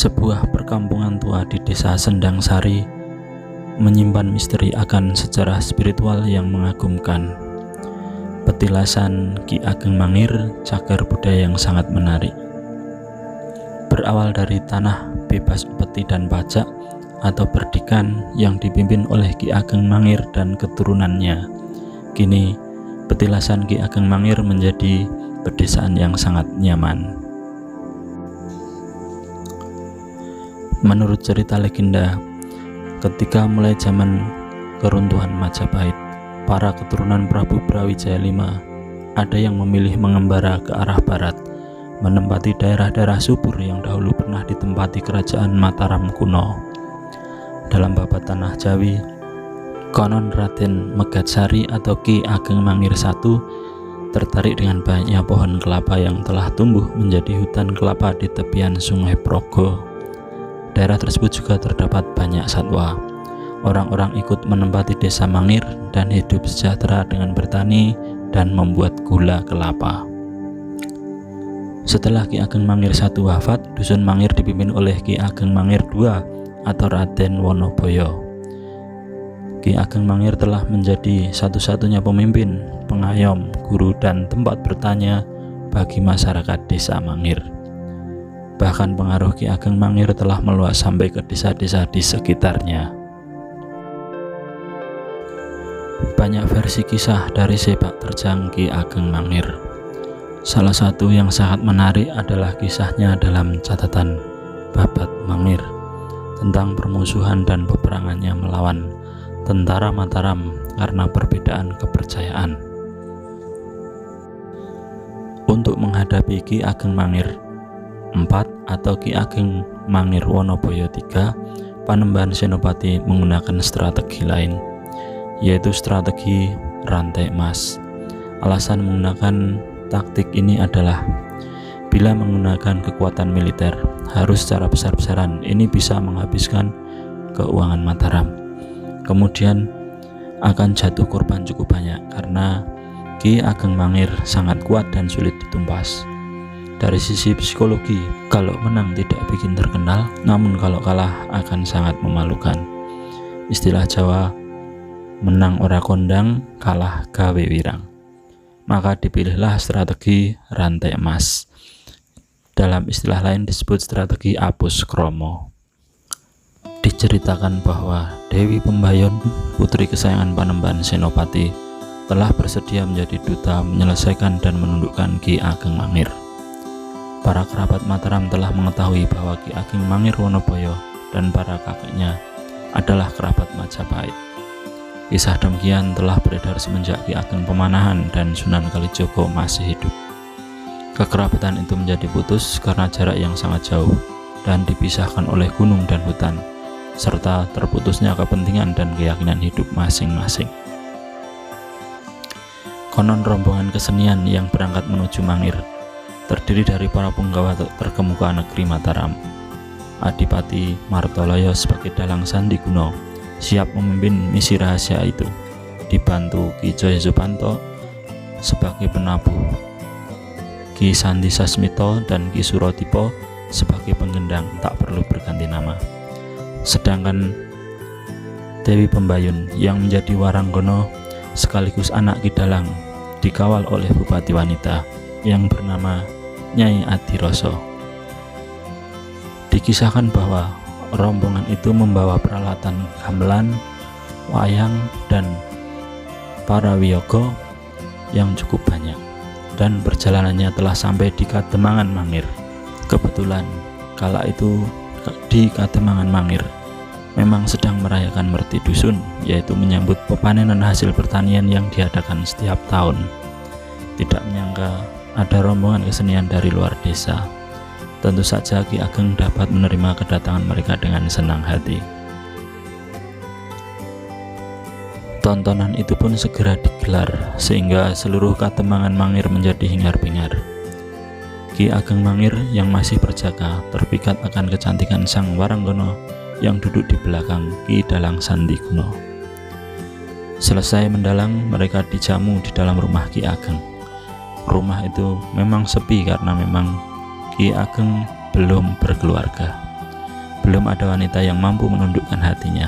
Sebuah perkampungan tua di desa Sendang Sari menyimpan misteri akan sejarah spiritual yang mengagumkan. Petilasan Ki Ageng Mangir, cagar budaya yang sangat menarik. Berawal dari tanah bebas upeti dan pajak atau perdikan yang dipimpin oleh Ki Ageng Mangir dan keturunannya, kini petilasan Ki Ageng Mangir menjadi pedesaan yang sangat nyaman. Menurut cerita legenda, ketika mulai zaman keruntuhan Majapahit, para keturunan Prabu Brawijaya V ada yang memilih mengembara ke arah barat, menempati daerah-daerah subur yang dahulu pernah ditempati kerajaan Mataram kuno. Dalam babat Tanah Jawi, konon Raden Megatsari atau Ki Ageng Mangir I tertarik dengan banyaknya pohon kelapa yang telah tumbuh menjadi hutan kelapa di tepian Sungai Progo. Daerah tersebut juga terdapat banyak satwa. Orang-orang ikut menempati desa Mangir dan hidup sejahtera dengan bertani dan membuat gula kelapa. Setelah Ki Ageng Mangir I wafat, dusun Mangir dipimpin oleh Ki Ageng Mangir II atau Raden Wonoboyo. Ki Ageng Mangir telah menjadi satu-satunya pemimpin, pengayom, guru, dan tempat bertanya bagi masyarakat desa Mangir. Bahkan pengaruh Ki Ageng Mangir telah meluas sampai ke desa-desa di sekitarnya. Banyak versi kisah dari sepak terjang Ki Ageng Mangir. Salah satu yang sangat menarik adalah kisahnya dalam catatan Babat Mangir tentang permusuhan dan peperangannya melawan tentara Mataram karena perbedaan kepercayaan. Untuk menghadapi Ki Ageng Mangir IV atau Ki Ageng Mangir Wonoboyo III, Panembahan Senopati menggunakan strategi lain, yaitu strategi rantai emas. Alasan menggunakan taktik ini adalah bila menggunakan kekuatan militer harus secara besar-besaran, ini bisa menghabiskan keuangan Mataram. Kemudian akan jatuh korban cukup banyak karena Ki Ageng Mangir sangat kuat dan sulit ditumpas. Dari sisi psikologi, kalau menang tidak bikin terkenal, namun kalau kalah akan sangat memalukan. Istilah Jawa, menang ora kondang, kalah gawe wirang. Maka dipilihlah strategi rantai emas. Dalam istilah lain disebut strategi apus kromo. Diceritakan bahwa Dewi Pembayon, putri kesayangan Panembahan Senopati, telah bersedia menjadi duta menyelesaikan dan menundukkan Ki Ageng Mangir. Para kerabat Mataram telah mengetahui bahwa Ki Ageng Mangir Wonoboyo dan para kakeknya adalah kerabat Majapahit. Kisah demikian telah beredar semenjak Ki Ageng Pemanahan dan Sunan Kalijogo masih hidup. Kekerabatan itu menjadi putus karena jarak yang sangat jauh dan dipisahkan oleh gunung dan hutan, serta terputusnya kepentingan dan keyakinan hidup masing-masing. Konon rombongan kesenian yang berangkat menuju Mangir terdiri dari para punggawa terkemuka negeri Mataram. Adipati Martoloyo sebagai dalang Sandi Kuno siap memimpin misi rahasia itu, dibantu Ki Jaya Supanto sebagai penabuh, Ki Sandi Sasmito dan Ki Surodipo sebagai penggendang, tak perlu berganti nama. Sedangkan Dewi Pembayun yang menjadi waranggono sekaligus anak Ki Dalang dikawal oleh bupati wanita yang bernama Nyai Adiroso. Dikisahkan bahwa rombongan itu membawa peralatan gamelan, wayang, dan para wiyoga yang cukup banyak, dan perjalanannya telah sampai di Kademangan Mangir. Kebetulan kala itu di Kademangan Mangir memang sedang merayakan Merti Dusun, yaitu menyambut pepanenan hasil pertanian yang diadakan setiap tahun. Tidak menyangka ada rombongan kesenian dari luar desa. Tentu saja Ki Ageng dapat menerima kedatangan mereka dengan senang hati. Tontonan itu pun segera digelar sehingga seluruh Kademangan Mangir menjadi hingar-bingar. Ki Ageng Mangir yang masih berjaga terpikat akan kecantikan sang waranggono yang duduk di belakang Ki Dalang Sandi Kuno. Selesai mendalang, mereka dijamu di dalam rumah Ki Ageng. Rumah itu memang sepi karena memang Ki Ageng belum berkeluarga. Belum ada wanita yang mampu menundukkan hatinya.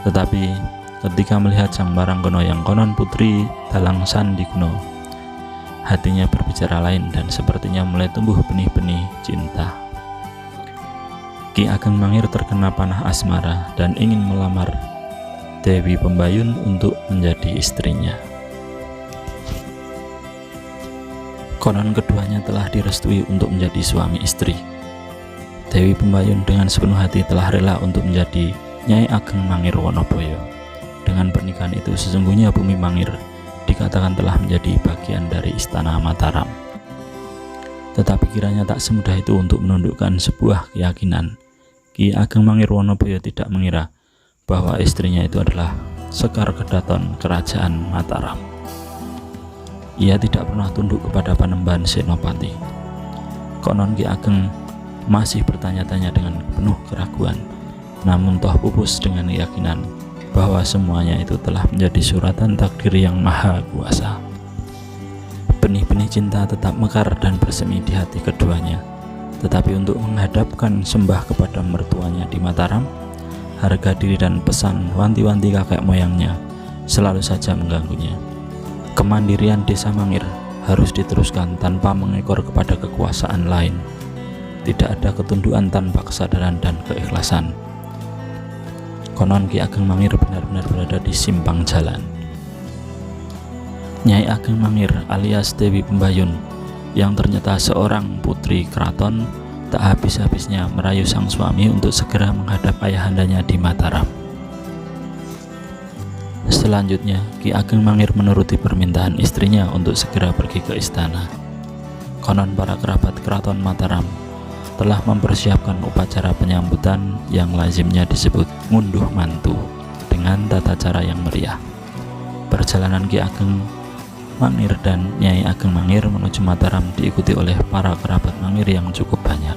Tetapi ketika melihat Sang Parangkono yang konon putri Dalang Sandiguno, hatinya berbicara lain dan sepertinya mulai tumbuh benih-benih cinta. Ki Ageng Mangir terkena panah asmara dan ingin melamar Dewi Pembayun untuk menjadi istrinya. Konon keduanya telah direstui untuk menjadi suami istri. Dewi Pembayun dengan sepenuh hati telah rela untuk menjadi Nyai Ageng Mangir Wonoboyo. Dengan pernikahan itu sesungguhnya bumi Mangir dikatakan telah menjadi bagian dari istana Mataram. Tetapi kiranya tak semudah itu untuk menundukkan sebuah keyakinan. Ki Ageng Mangir Wonoboyo tidak mengira bahwa istrinya itu adalah Sekar Kedaton Kerajaan Mataram. Ia tidak pernah tunduk kepada Panembahan Senopati. Konon Ki Ageng masih bertanya-tanya dengan penuh keraguan, namun toh pupus dengan keyakinan bahwa semuanya itu telah menjadi suratan takdir yang maha kuasa. Benih-benih cinta tetap mekar dan bersemi di hati keduanya. Tetapi untuk menghadapkan sembah kepada mertuanya di Mataram, harga diri dan pesan wanti-wanti kakek moyangnya selalu saja mengganggunya. Kemandirian desa Mangir harus diteruskan tanpa mengekor kepada kekuasaan lain. Tidak ada ketundukan tanpa kesadaran dan keikhlasan. Konon Ki Ageng Mangir benar-benar berada di simpang jalan. Nyai Ageng Mangir alias Dewi Pembayun yang ternyata seorang putri keraton tak habis-habisnya merayu sang suami untuk segera menghadap ayahandanya di Mataram. Selanjutnya, Ki Ageng Mangir menuruti permintaan istrinya untuk segera pergi ke istana. Konon para kerabat keraton Mataram telah mempersiapkan upacara penyambutan yang lazimnya disebut ngunduh mantu dengan tata cara yang meriah. Perjalanan Ki Ageng Mangir dan Nyai Ageng Mangir menuju Mataram diikuti oleh para kerabat Mangir yang cukup banyak.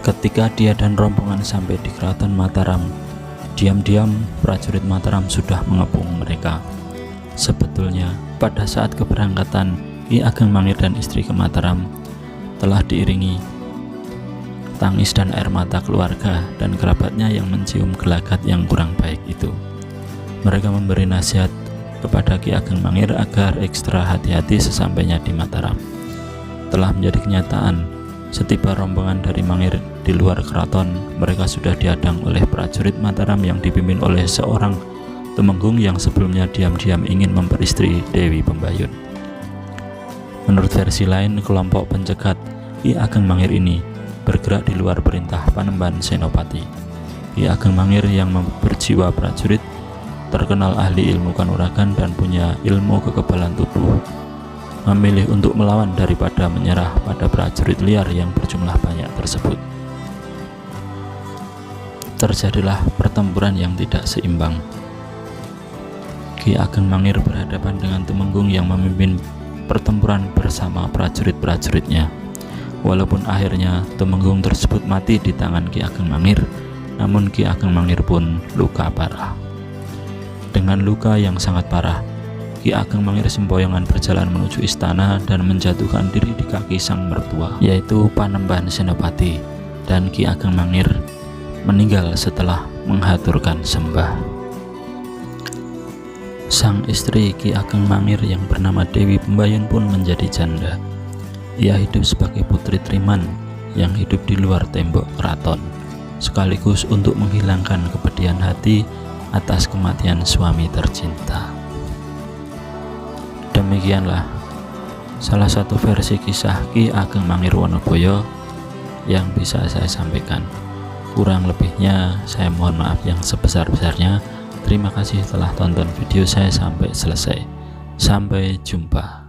Ketika dia dan rombongan sampai di keraton Mataram, diam-diam prajurit Mataram sudah mengepung mereka. Sebetulnya pada saat keberangkatan Ki Ageng Mangir dan istri ke Mataram telah diiringi tangis dan air mata keluarga dan kerabatnya yang mencium gelagat yang kurang baik itu. Mereka memberi nasihat kepada Ki Ageng Mangir agar ekstra hati-hati sesampainya di Mataram. Telah menjadi kenyataan, setiba rombongan dari Mangir di luar keraton, mereka sudah dihadang oleh prajurit Mataram yang dipimpin oleh seorang tumenggung yang sebelumnya diam-diam ingin memperistri Dewi Pembayun. Menurut versi lain, kelompok pencegat Ki Ageng Mangir ini bergerak di luar perintah Panembahan Senopati. Ki Ageng Mangir yang berjiwa prajurit, terkenal ahli ilmu kanuragan dan punya ilmu kekebalan tubuh, memilih untuk melawan daripada menyerah pada prajurit liar yang berjumlah banyak tersebut. Terjadilah pertempuran yang tidak seimbang. Ki Ageng Mangir berhadapan dengan Tumenggung yang memimpin pertempuran bersama prajurit-prajuritnya. Walaupun akhirnya Tumenggung tersebut mati di tangan Ki Ageng Mangir, namun Ki Ageng Mangir pun luka parah. Dengan luka yang sangat parah, Ki Ageng Mangir sempoyongan berjalan menuju istana dan menjatuhkan diri di kaki sang mertua, yaitu Panembahan Senopati, dan Ki Ageng Mangir meninggal setelah menghaturkan sembah. Sang istri Ki Ageng Mangir yang bernama Dewi Pembayun pun menjadi janda. Ia hidup sebagai putri Triman yang hidup di luar tembok keraton, sekaligus untuk menghilangkan kepedihan hati atas kematian suami tercinta. Demikianlah salah satu versi kisah Ki Ageng Mangir Wonoboyo yang bisa saya sampaikan. Kurang lebihnya saya mohon maaf yang sebesar-besarnya. Terima kasih telah tonton video saya sampai selesai. Sampai jumpa.